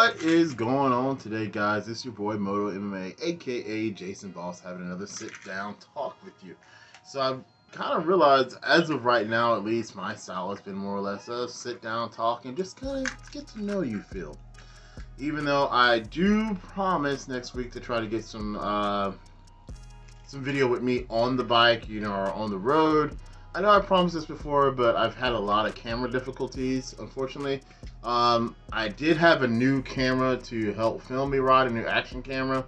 What is going on today, guys? It's your boy Moto MMA, aka Jason Boss, having another sit-down talk with you. So I've kind of realized, as of right now, at least, my style has been more or less a sit-down talk and just kind of get to know you feel. Even though I do promise next week to try to get some video with me on the bike, or on the road. I know I promised this before, but I've had a lot of camera difficulties, unfortunately. I did have a new camera to help film me ride, a new action camera,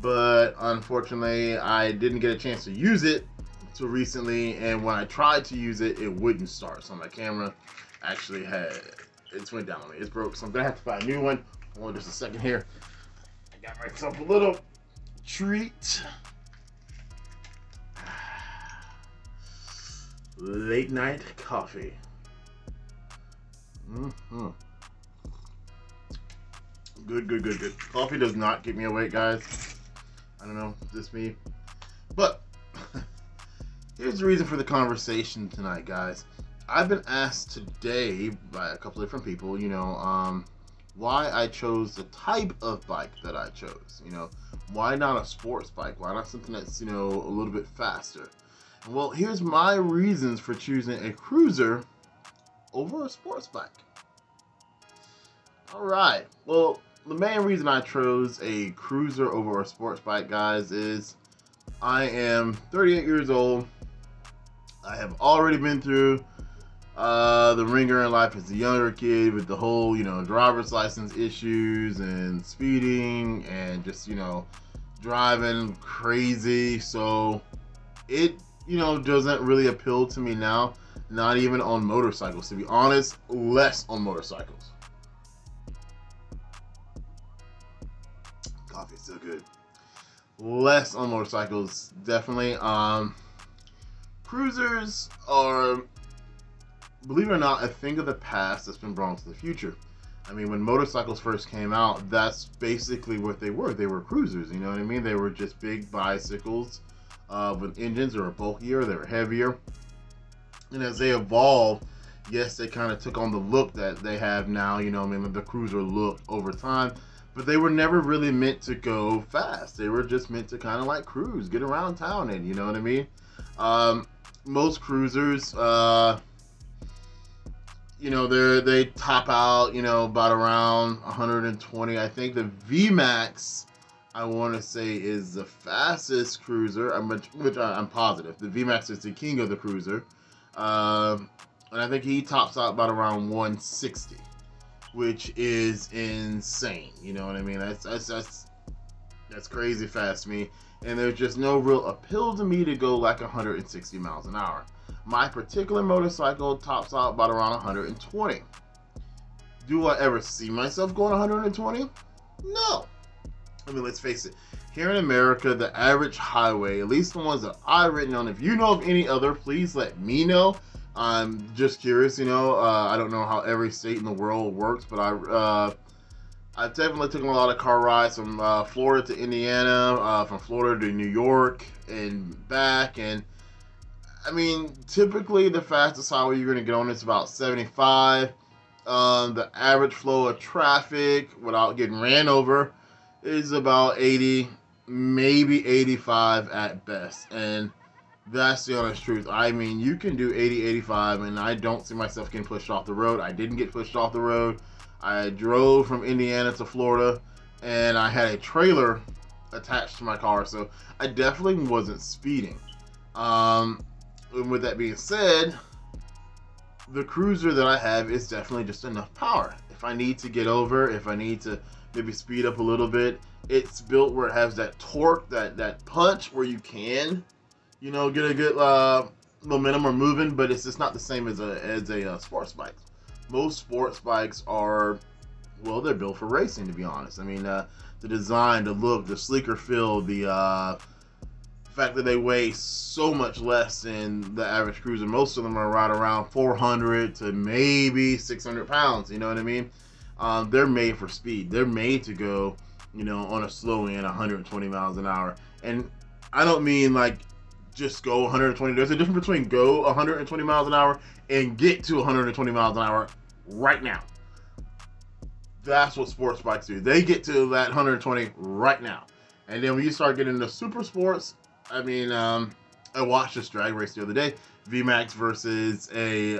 but unfortunately I didn't get a chance to use it until recently, and when I tried to use it, it wouldn't start. So my camera actually it went down on me. It's broke, so I'm gonna have to buy a new one. Hold on just a second here. I got myself a little treat. Late night coffee. Good. Coffee does not keep me awake, guys. I don't know, just me. But here's the reason for the conversation tonight, guys. I've been asked today by a couple of different people, why I chose the type of bike that I chose. Why not a sports bike? Why not something that's, a little bit faster? Well, here's my reasons for choosing a cruiser over a sports bike. Alright, well, the main reason I chose a cruiser over a sports bike, guys, is I am 38 years old. I have already been through the ringer in life as a younger kid with the whole, driver's license issues and speeding and just, driving crazy. So it doesn't really appeal to me now, not even on motorcycles. To be honest, less on motorcycles. Coffee's still good. Less on motorcycles, definitely. Cruisers are, believe it or not, a thing of the past that's been brought into the future. I mean, when motorcycles first came out, that's basically what they were. They were cruisers, you know what I mean? They were just big bicycles with engines that were bulkier, they were heavier. And as they evolved, yes, they kind of took on the look that they have now, the cruiser look over time. But they were never really meant to go fast. They were just meant to kind of like cruise, get around town in, you know what I mean? Most cruisers, they top out, about around 120. I think the VMAX, I want to say, is the fastest cruiser, which I'm positive. The VMAX is the king of the cruiser. And I think he tops out about around 160, which is insane. You know what I mean? That's crazy fast to me. And there's just no real appeal to me to go like 160 miles an hour. My particular motorcycle tops out about around 120. Do I ever see myself going 120? No. I mean, let's face it. Here in America, the average highway, at least the ones that I've ridden on, if you know of any other, please let me know. I'm just curious, I don't know how every state in the world works, but I've definitely taken a lot of car rides from Florida to Indiana, from Florida to New York and back. And I mean, typically the fastest highway you're going to get on is about 75. The average flow of traffic without getting ran over is about 80, maybe 85 at best. And that's the honest truth. I mean, you can do 80, 85, and I don't see myself getting pushed off the road. I didn't get pushed off the road. I drove from Indiana to Florida, and I had a trailer attached to my car, so I definitely wasn't speeding. And with that being said, the cruiser that I have is definitely just enough power. If I need to get over, if I need to maybe speed up a little bit, it's built where it has that torque, that punch where you can, get a good momentum or moving, but it's just not the same as a sports bike. Most sports bikes are, well, they're built for racing, to be honest. I mean, the design, the look, the sleeker feel, the fact that they weigh so much less than the average cruiser. Most of them are right around 400 to maybe 600 pounds, you know what I mean? They're made for speed. They're made to go, on a slow end, 120 miles an hour. And I don't mean like just go 120. There's a difference between go 120 miles an hour and get to 120 miles an hour right now. That's what sports bikes do. They get to that 120 right now. And then when you start getting into super sports, I mean, I watched this drag race the other day, VMAX versus a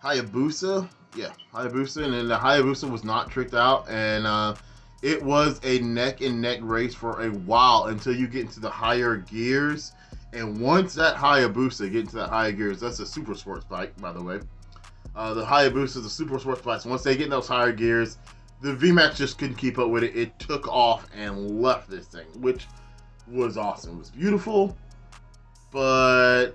Hayabusa. Yeah, Hayabusa. And then the Hayabusa was not tricked out. And it was a neck and neck race for a while until you get into the higher gears. And once that Hayabusa get into that higher gears, that's a super sports bike, by the way. The Hayabusa is a super sports bike. So once they get in those higher gears, the VMAX just couldn't keep up with it. It took off and left this thing, which was awesome. It was beautiful, but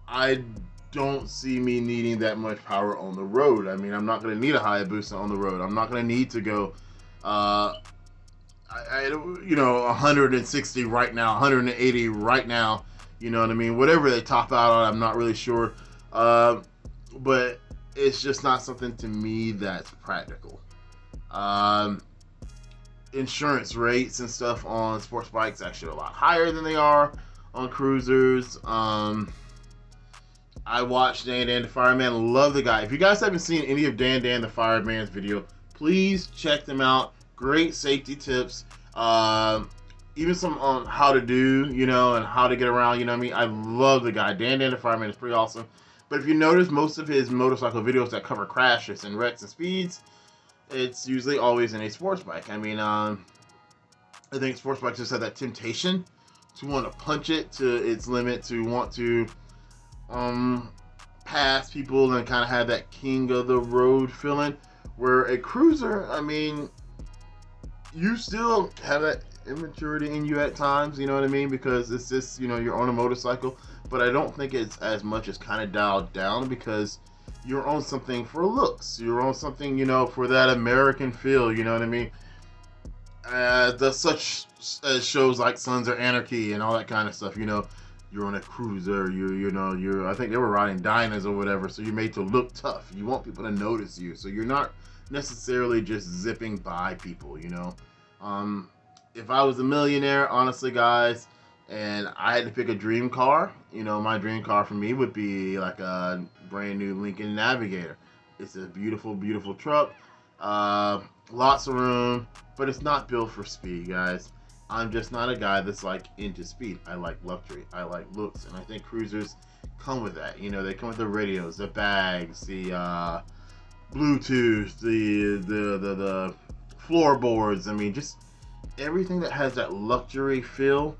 I don't see me needing that much power on the road. I mean, I'm not going to need a Hayabusa on the road. I'm not going to need to go, 160 right now, 180 right now. You know what I mean? Whatever they top out on, I'm not really sure. But it's just not something to me that's practical. Insurance rates and stuff on sports bikes actually a lot higher than they are on cruisers. I watched Dan the Fireman. Love the guy. If you guys haven't seen any of Dan the Fireman's video, please check them out. Great safety tips. Even some on how to do, and how to get around, you know what I mean? I love the guy. Dan the Fireman is pretty awesome. But if you notice, most of his motorcycle videos that cover crashes and wrecks and speeds, it's usually always in a sports bike. I mean, I think sports bikes just have that temptation to want to punch it to its limit, to want to pass people and kind of have that king of the road feeling. Where a cruiser, I mean, you still have that immaturity in you at times, you know what I mean? Because it's just, you're on a motorcycle. But I don't think it's as much as kind of dialed down, because you're on something for looks. You're on something, for that American feel, you know what I mean? The such as shows like Sons of Anarchy and all that kind of stuff, you're on a cruiser, you're I think they were riding Dynas or whatever, so you're made to look tough. You want people to notice you, so you're not necessarily just zipping by people, If I was a millionaire, honestly, guys, and I had to pick a dream car, my dream car for me would be like a brand new Lincoln Navigator. It's a beautiful, beautiful truck. Lots of room, but it's not built for speed, guys. I'm just not a guy that's like into speed. I like luxury. I like looks, and I think cruisers come with that. They come with the radios, the bags, the Bluetooth, the floorboards. I mean, just everything that has that luxury feel.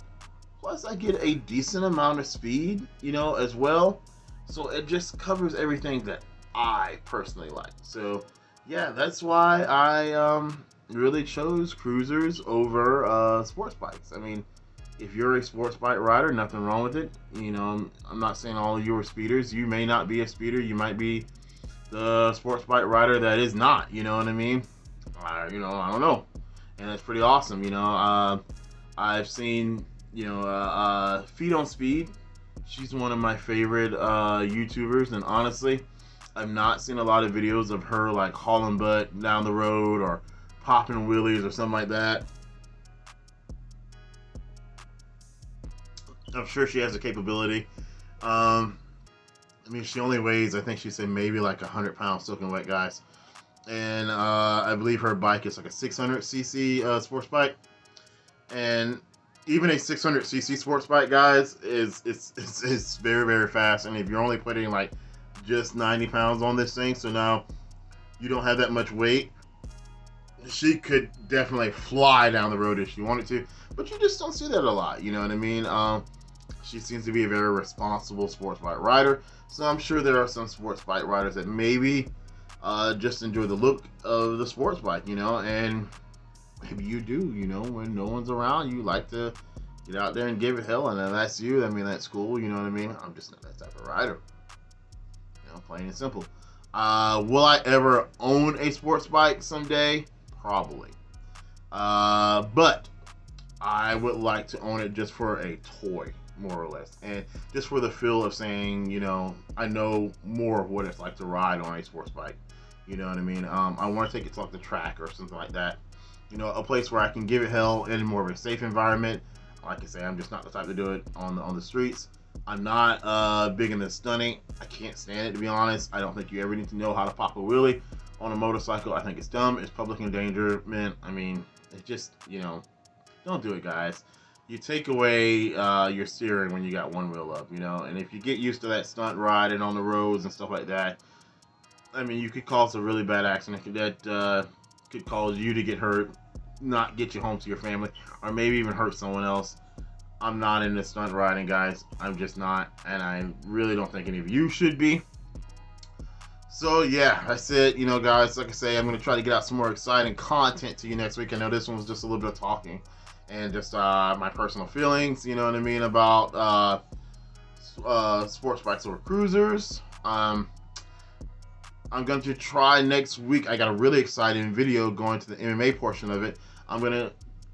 Plus, I get a decent amount of speed, as well. So it just covers everything that I personally like. So, yeah, that's why I really chose cruisers over sports bikes. I mean, if you're a sports bike rider, nothing wrong with it. I'm not saying all of you are speeders. You may not be a speeder. You might be the sports bike rider that is not. You know what I mean? I don't know. And that's pretty awesome. I've seen... Feet on Speed. She's one of my favorite YouTubers, and honestly, I've not seen a lot of videos of her like hauling butt down the road or popping wheelies or something like that. I'm sure she has the capability. I mean, she only weighs, I think she said maybe like 100 pounds soaking wet, guys. And I believe her bike is like a 600cc sports bike. And even a 600cc sports bike, guys, it's very, very fast. And if you're only putting like just 90 pounds on this thing, so now you don't have that much weight, she could definitely fly down the road if she wanted to. But you just don't see that a lot, you know what I mean? She seems to be a very responsible sports bike rider. So I'm sure there are some sports bike riders that maybe just enjoy the look of the sports bike, and maybe you do, when no one's around, you like to get out there and give it hell, and if that's you, I mean, that's cool, you know what I mean? I'm just not that type of rider. Plain and simple. Will I ever own a sports bike someday? Probably. But I would like to own it just for a toy, more or less, and just for the feel of saying, I know more of what it's like to ride on a sports bike. You know what I mean? I want to take it to like the track or something like that. A place where I can give it hell in more of a safe environment. Like I say, I'm just not the type to do it on the streets. I'm not big into stunning. I can't stand it, to be honest. I don't think you ever need to know how to pop a wheelie on a motorcycle. I think it's dumb. It's public endangerment. I mean, it just, don't do it, guys. You take away your steering when you got one wheel up, and if you get used to that stunt riding on the roads and stuff like that, I mean, you could cause a really bad accident that could cause you to get hurt, not get you home to your family, or maybe even hurt someone else. I'm not into stunt riding, guys. I'm just not, and I really don't think any of you should be. So yeah, that's it. Guys, like I say, I'm going to try to get out some more exciting content to you next week. I know this one was just a little bit of talking and just my personal feelings, you know what I mean, about sports bikes over cruisers. I'm going to try next week. I got a really exciting video going to the MMA portion of it. I'm going to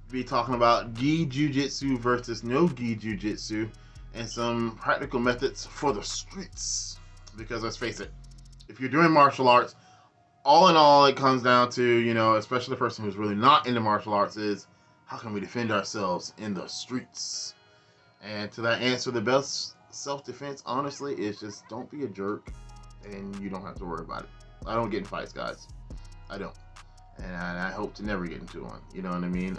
be talking about gi jiu-jitsu versus no gi jiu-jitsu and some practical methods for the streets. Because let's face it, if you're doing martial arts, all in all, it comes down to, especially the person who's really not into martial arts, is how can we defend ourselves in the streets? And to that answer, the best self-defense, honestly, is just don't be a jerk, and you don't have to worry about it. I don't get in fights, guys. I don't. And I hope to never get into one. You know what I mean?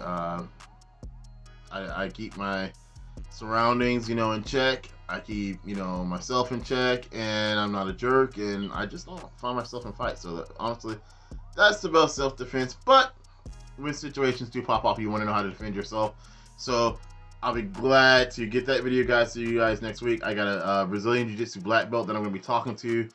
I keep my surroundings, in check. I keep, myself in check, and I'm not a jerk, and I just don't find myself in fights. So honestly, that's the best self-defense. But when situations do pop up, you want to know how to defend yourself. So I'll be glad to get that video, guys. See you guys next week. I got a Brazilian Jiu-Jitsu black belt that I'm going to be talking to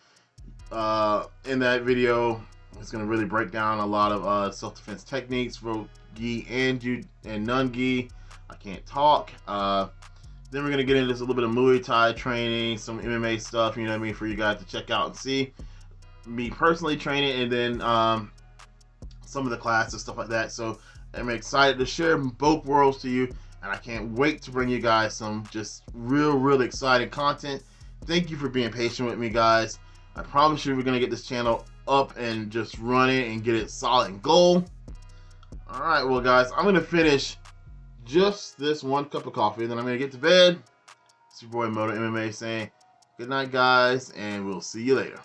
in that video. It's going to really break down a lot of self-defense techniques for gi and non-gi. I can't talk. Then we're going to get into a little bit of Muay Thai training, some MMA stuff, you know what I mean, for you guys to check out and see. Me personally training, and then some of the classes, stuff like that. So I'm excited to share both worlds to you, and I can't wait to bring you guys some just real exciting content. Thank you for being patient with me, guys. I promise you we're going to get this channel up and just running and get it solid and gold. Alright, well guys, I'm going to finish just this one cup of coffee, then I'm going to get to bed. It's your boy Moto MMA saying good night, guys, and we'll see you later.